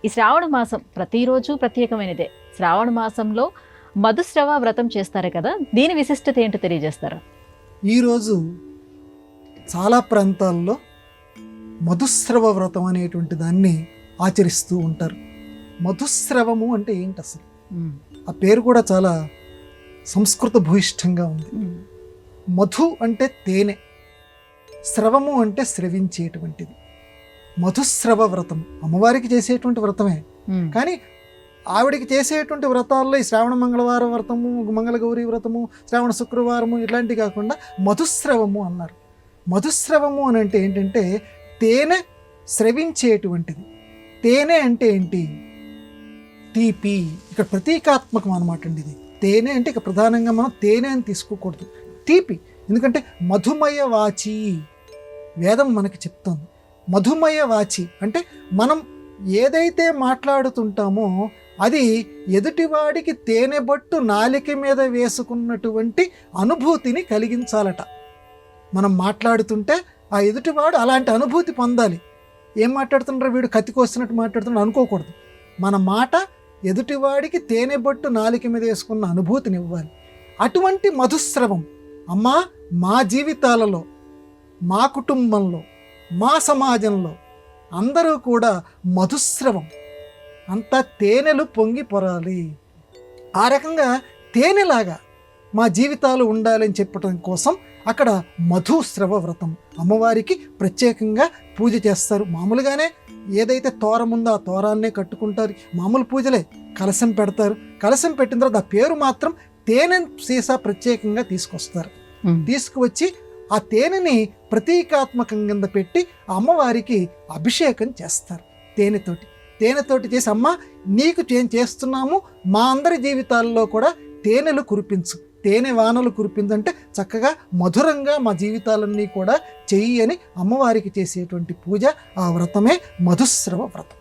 ఈ శ్రావణ మాసం ప్రతిరోజు ప్రత్యేకమైనదే. శ్రావణ మాసంలో మధుశ్రవ వ్రతం చేస్తారు కదా, దీని విశిష్టత ఏంటో తెలియజేస్తారా? ఈరోజు చాలా ప్రాంతాల్లో మధుస్రవ వ్రతం అనేటువంటి దాన్ని ఆచరిస్తూ ఉంటారు. మధుస్రవము అంటే ఏంటి అసలు? ఆ పేరు కూడా చాలా సంస్కృత భూయిష్టంగా ఉంది. మధు అంటే తేనె, స్రవము అంటే స్రవించేటువంటిది. మధుస్రవ వ్రతం అమ్మవారికి చేసేటువంటి వ్రతమే, కానీ ఆవిడికి చేసేటువంటి వ్రతాల్లో ఈ శ్రావణ మంగళవారం వ్రతము, మంగళగౌరి వ్రతము, శ్రావణ శుక్రవారము ఇట్లాంటివి కాకుండా మధుస్రవము అన్నారు. మధుస్రవము అని అంటే ఏంటంటే తేనె స్రవించేటువంటిది. తేనె అంటే ఏంటి? తీపి. ఇక్కడ ప్రతీకాత్మకం అనమాట అండి ఇది. తేనె అంటే ఇక ప్రధానంగా మనం తేనె అని తీసుకోకూడదు, తీపి. ఎందుకంటే మధుమయ వాచి వేదం మనకి చెప్తుంది. మధుమయ వాచి అంటే మనం ఏదైతే మాట్లాడుతుంటామో అది ఎదుటివాడికి తేనె బొట్టు నాలిక మీద వేసుకున్నటువంటి అనుభూతిని కలిగించాలట. మనం మాట్లాడుతుంటే ఆ ఎదుటివాడు అలాంటి అనుభూతి పొందాలి. ఏం మాట్లాడుతుంటారో వీడు కత్తి కోస్తున్నట్టు మాట్లాడుతున్నాడు అనుకోకూడదు. మన మాట ఎదుటివాడికి తేనె బొట్టు నాలిక మీద వేసుకున్న అనుభూతిని ఇవ్వాలి. అటువంటి మధుస్రవం అమ్మా మా జీవితాలలో, మా కుటుంబంలో, మా సమాజంలో అందరూ కూడా మధుస్రవం అంతా తేనెలు పొంగి పొరాలి. ఆ రకంగా తేనెలాగా మా జీవితాలు ఉండాలని చెప్పడం కోసం అక్కడ మధుస్రవ వ్రతం అమ్మవారికి ప్రత్యేకంగా పూజ చేస్తారు. మామూలుగానే ఏదైతే తోరం ఉందో ఆ తోరాన్నే కట్టుకుంటారు, మామూలు పూజలే. కలశం పెడతారు, కలశం పెట్టిన తర్వాత ఆ పేరు మాత్రం తేనె సీసా ప్రత్యేకంగా తీసుకొస్తారు. తీసుకువచ్చి ఆ తేనెని ప్రతీకాత్మకం కింద పెట్టి అమ్మవారికి అభిషేకం చేస్తారు. తేనెతోటి చేసి అమ్మ నీకు చేస్తున్నాము, మా అందరి జీవితాల్లో కూడా తేనెలు కురిపించు, తేనె వానలు కురిపించంటే చక్కగా మధురంగా మా జీవితాలన్నీ కూడా చెయ్యి అని అమ్మవారికి చేసేటువంటి పూజ, ఆ వ్రతమే మధుస్రవ వ్రతం.